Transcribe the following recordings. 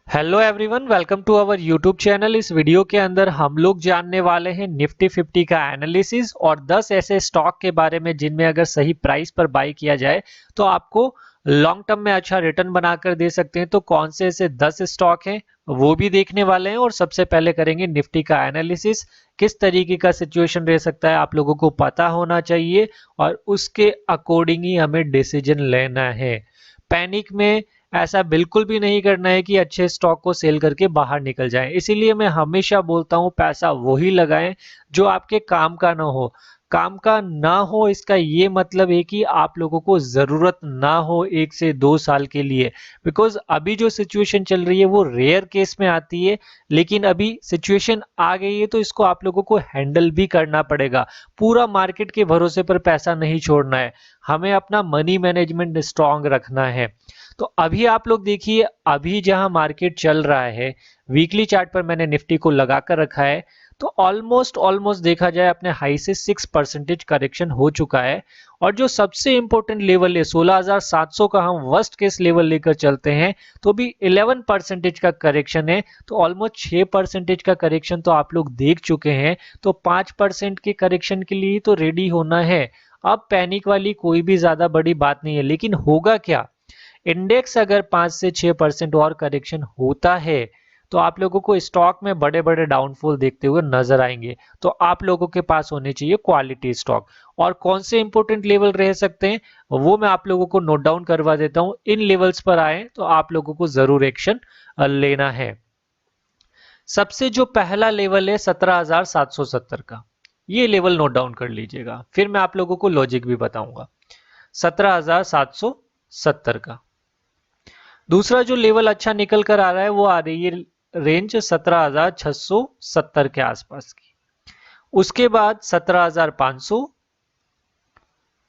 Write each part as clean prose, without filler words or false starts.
Hello everyone, welcome to our YouTube channel. इस video के अंदर हम लोग जानने वाले हैं निफ्टी 50 का एनालिसिस और 10 ऐसे स्टॉक के बारे में जिनमें अगर सही प्राइस पर बाई किया जाए तो आपको लॉन्ग टर्म में अच्छा रिटर्न बनाकर दे सकते हैं। तो कौन से ऐसे 10 स्टॉक हैं वो भी देखने वाले हैं और सबसे पहले करेंगे निफ्टी का एनालिसिस। किस तरीके का सिचुएशन रह सकता है आप लोगों को पता होना चाहिए और उसके अकॉर्डिंग ही हमें डिसीजन लेना है। पैनिक में ऐसा बिल्कुल भी नहीं करना है कि अच्छे स्टॉक को सेल करके बाहर निकल जाएं। इसीलिए मैं हमेशा बोलता हूं पैसा वही लगाएं जो आपके काम का ना हो। काम का ना हो इसका ये मतलब है कि आप लोगों को जरूरत ना हो 1 से 2 साल के लिए। बिकॉज अभी जो सिचुएशन चल रही है वो रेयर केस में आती है, लेकिन अभी सिचुएशन आ गई है तो इसको आप लोगों को हैंडल भी करना पड़ेगा। पूरा मार्केट के भरोसे पर पैसा नहीं छोड़ना है, हमें अपना मनी मैनेजमेंट स्ट्रांग रखना है। तो अभी आप लोग देखिए, अभी जहां मार्केट चल रहा है वीकली चार्ट पर मैंने निफ्टी को लगा कर रखा है तो ऑलमोस्ट देखा जाए अपने हाई से 6% करेक्शन हो चुका है। और जो सबसे इंपॉर्टेंट लेवल है 16,700 का हम वर्स्ट केस लेवल लेकर चलते हैं तो भी 11% का करेक्शन है। तो ऑलमोस्ट 6% का करेक्शन तो आप लोग देख चुके हैं। तो 5% के करेक्शन के लिए तो रेडी होना है। अब पैनिक वाली कोई भी ज्यादा बड़ी बात नहीं है, लेकिन होगा क्या, इंडेक्स अगर 5 से 6% और करेक्शन होता है तो आप लोगों को स्टॉक में बड़े बड़े डाउनफॉल देखते हुए नजर आएंगे। तो आप लोगों के पास होने चाहिए क्वालिटी स्टॉक। और कौन से इंपोर्टेंट लेवल रह सकते हैं वो मैं आप लोगों को नोट डाउन करवा देता हूं। इन लेवल्स पर आए तो आप लोगों को जरूर एक्शन लेना है। सबसे जो पहला लेवल है 17,770 का, ये लेवल नोट डाउन कर लीजिएगा, फिर मैं आप लोगों को लॉजिक भी बताऊंगा। 17,770 का दूसरा जो लेवल अच्छा निकल कर आ रहा है वो आ रही है रेंज 17,670 के आसपास की। उसके बाद 17,500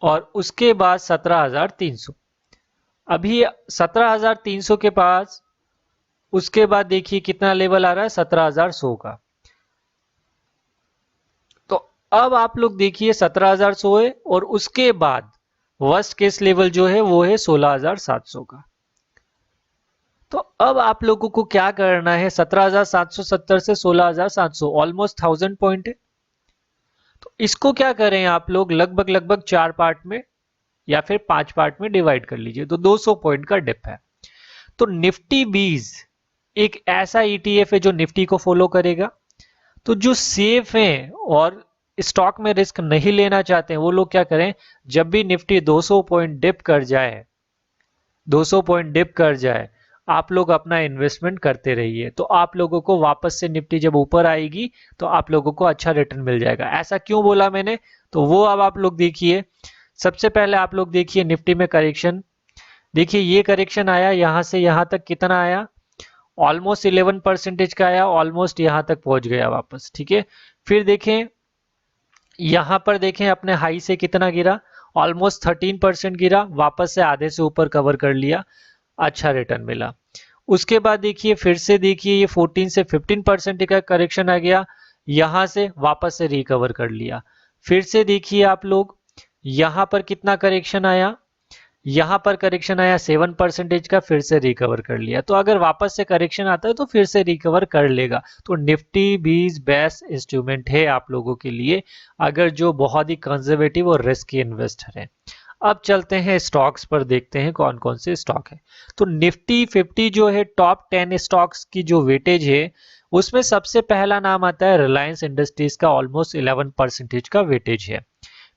और उसके बाद 17,300। अभी 17,300 के पास उसके बाद देखिए कितना लेवल आ रहा है 17,100 का। तो अब आप लोग देखिए 17,100 है और उसके बाद वर्स्ट केस लेवल जो है वो है 16,700 का। तो अब आप लोगों को क्या करना है, 17,770 से 16,700 ऑलमोस्ट 1000 पॉइंट है। तो इसको क्या करें आप लोग लगभग 4 पार्ट में या फिर 5 पार्ट में डिवाइड कर लीजिए तो 200 पॉइंट का डिप है। तो निफ्टी 20 एक ऐसा ईटीएफ है जो निफ्टी को फॉलो करेगा। तो जो सेफ हैं और स्टॉक में रिस्क नहीं लेना चाहते हैं वो लोग क्या करें, जब भी निफ्टी 200 पॉइंट डिप कर जाए 200 पॉइंट डिप कर जाए आप लोग अपना इन्वेस्टमेंट करते रहिए। तो आप लोगों को वापस से निफ्टी जब ऊपर आएगी तो आप लोगों को अच्छा रिटर्न मिल जाएगा। ऐसा क्यों बोला मैंने, तो वो अब आप लोग देखिए। सबसे पहले आप लोग देखिए निफ्टी में करेक्शन। देखिए ये करेक्शन आया, यहां से यहां तक कितना आया, ऑलमोस्ट 11% का आया, ऑलमोस्ट यहां तक पहुंच गया वापस। ठीक है, फिर देखें यहां पर देखें अपने हाई से कितना गिरा, ऑलमोस्ट 13% गिरा, वापस से आधे से ऊपर कवर कर लिया, अच्छा रिटर्न मिला। उसके बाद देखिए फिर से देखिए ये 14 से 15% का करेक्शन आ गया, यहां से वापस से रिकवर कर लिया। फिर से देखिए आप लोग यहां पर कितना करेक्शन आया, यहां पर करेक्शन आया 7% का, फिर से रिकवर कर लिया। तो अगर वापस से करेक्शन आता है तो फिर से रिकवर कर लेगा। तो निफ्टी 20 बेस्ट इंस्ट्रूमेंट है आप लोगों के लिए अगर जो बहुत ही कंजर्वेटिव और रिस्की इन्वेस्टर है। अब चलते हैं स्टॉक्स पर, देखते हैं कौन कौन से स्टॉक है। तो निफ्टी 50 जो है टॉप 10 स्टॉक्स की जो वेटेज है उसमें सबसे पहला नाम आता है रिलायंस इंडस्ट्रीज का, ऑलमोस्ट 11% का वेटेज है।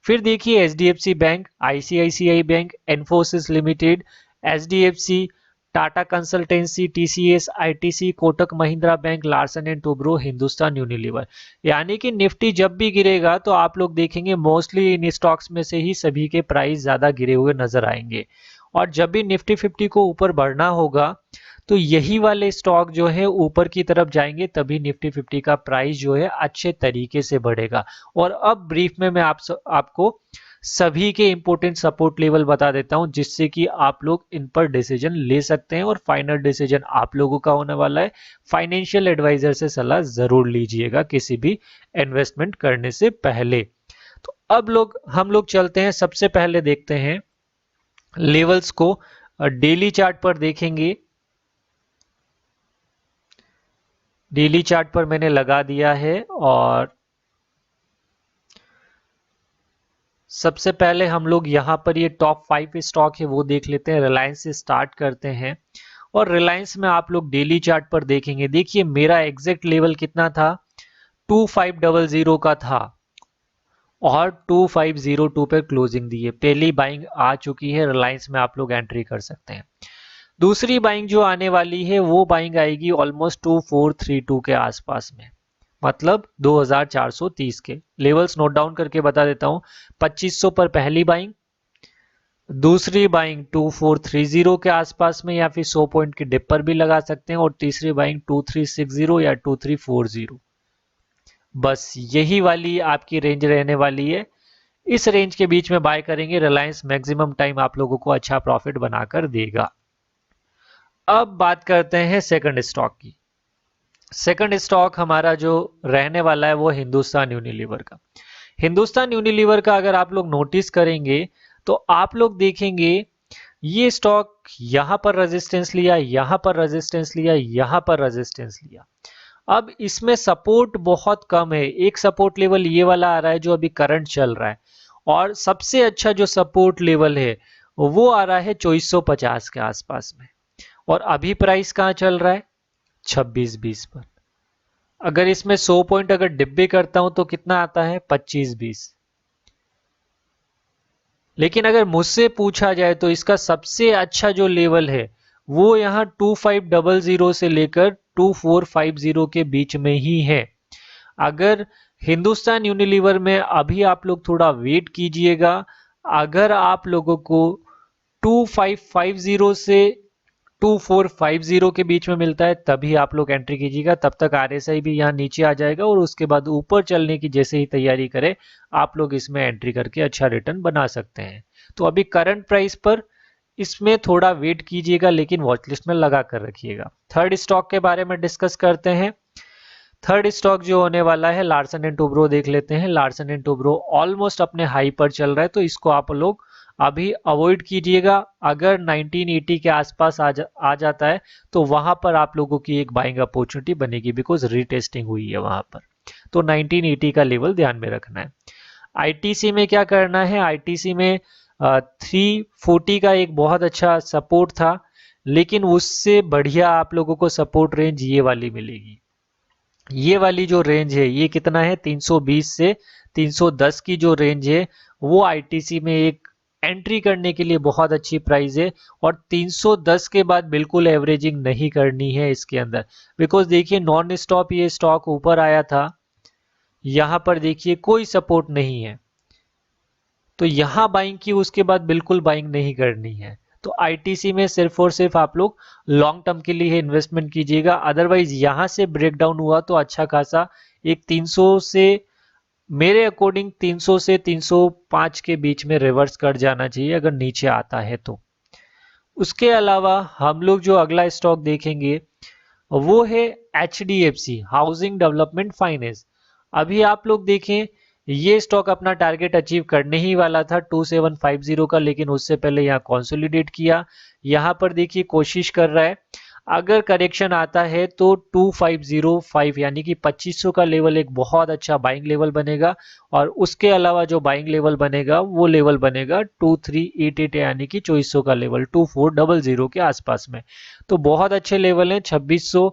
फिर देखिए HDFC bank, ICICI bank, Infosys limited, HDFC, Tata consultancy, TCS, ITC, Kotak Mahindra bank, Larsen and Toubro, Hindustan Unilever. यानी कि निफ्टी जब भी गिरेगा तो आप लोग देखेंगे मोस्टली इन स्टॉक्स में से ही सभी के प्राइस ज्यादा गिरे हुए नजर आएंगे। और जब भी निफ्टी 50 को ऊपर बढ़ना होगा तो यही वाले स्टॉक जो है ऊपर की तरफ जाएंगे, तभी निफ्टी 50 का प्राइस जो है अच्छे तरीके से बढ़ेगा। और अब ब्रीफ में मैं आपको सभी के इंपोर्टेंट सपोर्ट लेवल बता देता हूं जिससे कि आप लोग इन पर डिसीजन ले सकते हैं और फाइनल डिसीजन आप लोगों का होने वाला है। फाइनेंशियल एडवाइजर से सलाह जरूर लीजिएगा किसी भी इन्वेस्टमेंट करने से पहले। तो अब हम लोग चलते हैं, सबसे पहले देखते हैं लेवल्स को। डेली चार्ट पर देखेंगे डेली चार्ट पर मैंने लगा दिया है और सबसे पहले हम लोग यहाँ पर ये टॉप 5 स्टॉक है वो देख लेते हैं। रिलायंस से स्टार्ट करते हैं और रिलायंस में आप लोग डेली चार्ट पर देखेंगे। देखिए मेरा एग्जैक्ट लेवल कितना था, 2500 का था और 2502 पे क्लोजिंग दी है। पहली बाइंग आ चुकी है, रिलायंस में आप लोग एंट्री कर सकते हैं। दूसरी बाइंग जो आने वाली है वो बाइंग आएगी ऑलमोस्ट 2432 के आसपास में, मतलब 2430 के। लेवल्स नोट डाउन करके बता देता हूं। 2500 पर पहली बाइंग, दूसरी बाइंग 2430 के आसपास में या फिर 100 पॉइंट के डिप पर भी लगा सकते हैं, और तीसरी बाइंग 2360 या 2340। बस यही वाली आपकी रेंज रहने वाली है। इस रेंज के बीच में बाय करेंगे। रिलायंस मैक्सिमम टाइम आप लोगों को अच्छा प्रॉफिट बनाकर देगा। अब बात करते हैं सेकंड स्टॉक की। सेकंड स्टॉक हमारा जो रहने वाला है वो हिंदुस्तान यूनिलीवर का। हिंदुस्तान यूनिलीवर का अगर आप लोग नोटिस करेंगे तो आप लोग देखेंगे ये स्टॉक यहां पर रेजिस्टेंस लिया, यहां पर रेजिस्टेंस लिया, यहां पर रेजिस्टेंस लिया। अब इसमें सपोर्ट बहुत कम है। एक सपोर्ट लेवल ये वाला आ रहा है जो अभी करंट चल रहा है, और सबसे अच्छा जो सपोर्ट लेवल है वो आ रहा है 2450 के आसपास में। और अभी प्राइस कहां चल रहा है, 2620 पर। अगर इसमें 100 पॉइंट अगर डिब्बे करता हूं तो कितना आता है, 2520। लेकिन अगर मुझसे पूछा जाए तो इसका सबसे अच्छा जो लेवल है वो यहां 2500 से लेकर 2450 के बीच में ही है। अगर हिंदुस्तान यूनिलीवर में अभी आप लोग थोड़ा वेट कीजिएगा। अगर आप लोगों को 2550 से 2450 के बीच में मिलता है तभी आप लोग एंट्री कीजिएगा। तब तक आरएसआई भी यहाँ नीचे आ जाएगा और उसके बाद ऊपर चलने की जैसे ही तैयारी करे आप लोग इसमें एंट्री करके अच्छा रिटर्न बना सकते हैं। तो अभी करंट प्राइस पर इसमें थोड़ा वेट कीजिएगा, लेकिन वॉच लिस्ट में लगा कर रखिएगा। थर्ड स्टॉक के बारे में डिस्कस करते हैं। थर्ड स्टॉक जो होने वाला है लार्सन एंड टुब्रो देख लेते हैं। लार्सन एंड टुब्रो ऑलमोस्ट अपने हाई पर चल रहा है, तो इसको आप लोग अभी अवॉइड कीजिएगा। अगर 1980 के आसपास आ जाता है तो वहां पर आप लोगों की एक बाइंग अपॉर्चुनिटी बनेगी, बिकॉज रीटेस्टिंग हुई है वहां पर। तो 1980 का लेवल ध्यान में रखना है। आईटीसी में क्या करना है, आईटीसी में 340 का एक बहुत अच्छा सपोर्ट था, लेकिन उससे बढ़िया आप लोगों को सपोर्ट रेंज ये वाली मिलेगी। ये वाली जो रेंज है ये कितना है, 320 से 310 की जो रेंज है वो आईटीसी में एक एंट्री करने के लिए बहुत अच्छी प्राइस है। और 310 के बाद बिल्कुल एवरेजिंग नहीं करनी है इसके अंदर, बिकॉज देखिए नॉन स्टॉप ये स्टॉक ऊपर आया था, यहां पर देखिए कोई सपोर्ट नहीं है, तो यहां बाइंग की, उसके बाद बिल्कुल बाइंग नहीं करनी है। तो आईटीसी में सिर्फ और सिर्फ आप लोग लॉन्ग टर्म के लिए इन्वेस्टमेंट कीजिएगा। अदरवाइज यहां से ब्रेकडाउन हुआ तो अच्छा खासा एक 300 से, मेरे अकॉर्डिंग 300 से 305 के बीच में रिवर्स कर जाना चाहिए अगर नीचे आता है तो। उसके अलावा हम लोग जो अगला स्टॉक देखेंगे वो है एचडीएफसी हाउसिंग डेवलपमेंट फाइनेंस। अभी आप लोग देखें ये स्टॉक अपना टारगेट अचीव करने ही वाला था 2750 का, लेकिन उससे पहले यहाँ कंसोलिडेट किया। यहाँ पर देखिए कोशिश कर रहा है, अगर करेक्शन आता है तो 2505 यानी कि 2500 का लेवल एक बहुत अच्छा बाइंग लेवल बनेगा। और उसके अलावा जो बाइंग लेवल बनेगा वो लेवल बनेगा 2388 यानी कि 2400 का लेवल 2400 के आसपास में। तो बहुत अच्छे लेवल हैं। 2600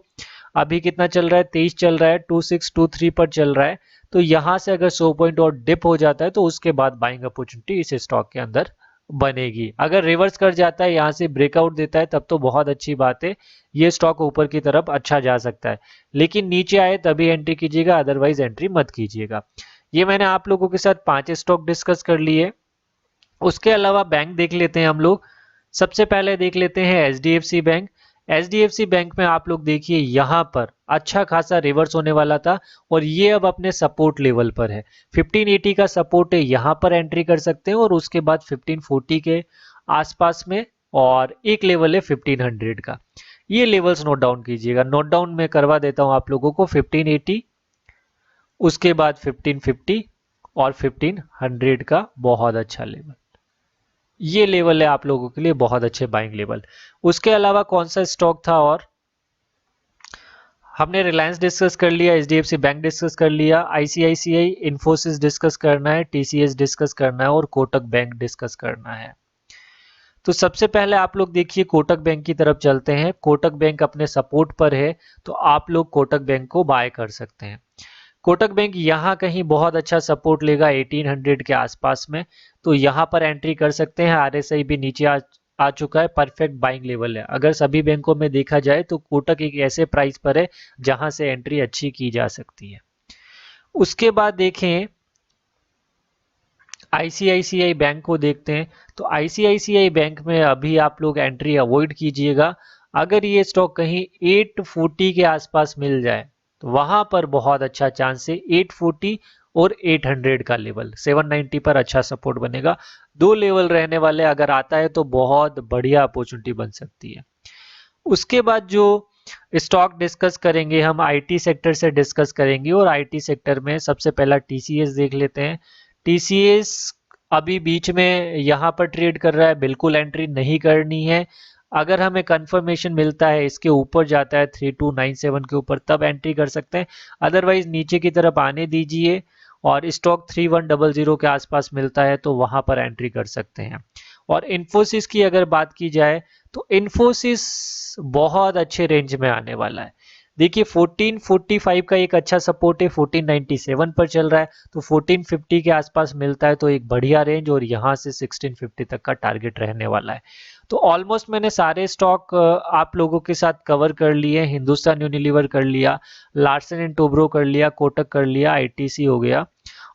अभी कितना चल रहा है, 23 चल रहा है, 2623 पर चल रहा है। तो यहां से अगर 100 पॉइंट और डिप हो जाता है तो उसके बाद बाइंग अपॉर्चुनिटी इस स्टॉक के अंदर बनेगी। अगर रिवर्स कर जाता है, यहां से ब्रेकआउट देता है, तब तो बहुत अच्छी बात है, ये स्टॉक ऊपर की तरफ अच्छा जा सकता है। लेकिन नीचे आए तभी एंट्री कीजिएगा, अदरवाइज एंट्री मत कीजिएगा। ये मैंने आप लोगों के साथ 5 स्टॉक डिस्कस कर लिए। उसके अलावा बैंक देख लेते हैं हम लोग। सबसे पहले देख लेते हैं एचडीएफसी बैंक। एचडीएफसी बैंक में आप लोग देखिए यहां पर अच्छा खासा रिवर्स होने वाला था और ये अब अपने सपोर्ट लेवल पर है। 1580 का सपोर्ट है, यहां पर एंट्री कर सकते हैं, और उसके बाद 1540 के आसपास में, और एक लेवल है 1500 का। ये लेवल्स नोट डाउन कीजिएगा। नोट डाउन में करवा देता हूं आप लोगों को। 1580, उसके बाद 1550 और 1500 का बहुत अच्छा लेवल। ये लेवल है आप लोगों के लिए बहुत अच्छे बाइंग लेवल। उसके अलावा कौन सा स्टॉक था, और हमने रिलायंस डिस्कस कर लिया, एचडीएफसी बैंक डिस्कस कर लिया, आईसीआईसीआई, इन्फोसिस डिस्कस करना है, टीसीएस डिस्कस करना है और कोटक बैंक डिस्कस करना है। तो सबसे पहले आप लोग देखिए कोटक बैंक की तरफ चलते हैं। कोटक बैंक अपने सपोर्ट पर है, तो आप लोग कोटक बैंक को बाय कर सकते हैं। कोटक बैंक यहाँ कहीं बहुत अच्छा सपोर्ट लेगा 1800 के आसपास में, तो यहाँ पर एंट्री कर सकते हैं। आरएसआई भी नीचे आ चुका है, परफेक्ट बाइंग लेवल है। अगर सभी बैंकों में देखा जाए तो कोटक एक ऐसे प्राइस पर है जहां से एंट्री अच्छी की जा सकती है। उसके बाद देखें आईसीआईसीआई बैंक को देखते हैं, तो आईसीआईसीआई बैंक में अभी आप लोग एंट्री अवॉइड कीजिएगा। अगर ये स्टॉक कहीं 840 के आसपास मिल जाए तो वहां पर बहुत अच्छा चांस है। 840 और 800 का लेवल 790 पर अच्छा सपोर्ट बनेगा। दो लेवल रहने वाले, अगर आता है तो बहुत बढ़िया अपॉर्चुनिटी बन सकती है। उसके बाद जो स्टॉक डिस्कस करेंगे हम आईटी सेक्टर से डिस्कस करेंगे, और आईटी सेक्टर में सबसे पहला टीसीएस देख लेते हैं। टीसीएस अभी बीच में यहाँ पर ट्रेड कर रहा है, बिल्कुल एंट्री नहीं करनी है। अगर हमें कंफर्मेशन मिलता है इसके ऊपर जाता है 3297 के ऊपर, तब एंट्री कर सकते हैं। अदरवाइज नीचे की तरफ आने दीजिए, और स्टॉक 3100 के आसपास मिलता है तो वहां पर एंट्री कर सकते हैं। और इन्फोसिस की अगर बात की जाए तो इन्फोसिस बहुत अच्छे रेंज में आने वाला है। देखिए 1445 का एक अच्छा सपोर्ट है, 1497 पर चल रहा है, तो 1450 के आसपास मिलता है तो एक बढ़िया रेंज, और यहाँ से 1650 तक का टारगेट रहने वाला है। तो ऑलमोस्ट मैंने सारे स्टॉक आप लोगों के साथ कवर कर लिए। हिंदुस्तान यूनिलीवर कर लिया, लार्सन एंड टोब्रो कर लिया, कोटक कर लिया, आईटीसी हो गया।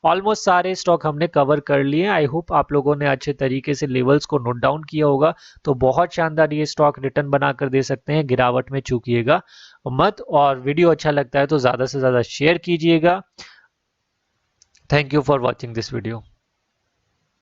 ऑलमोस्ट सारे स्टॉक हमने कवर कर लिए। आई होप आप लोगों ने अच्छे तरीके से लेवल्स को नोट डाउन किया होगा। तो बहुत शानदार ये स्टॉक रिटर्न बनाकर दे सकते हैं, गिरावट में चूकिएगा मत। और वीडियो अच्छा लगता है तो ज़्यादा से ज़्यादा शेयर कीजिएगा। Thank you for watching this video.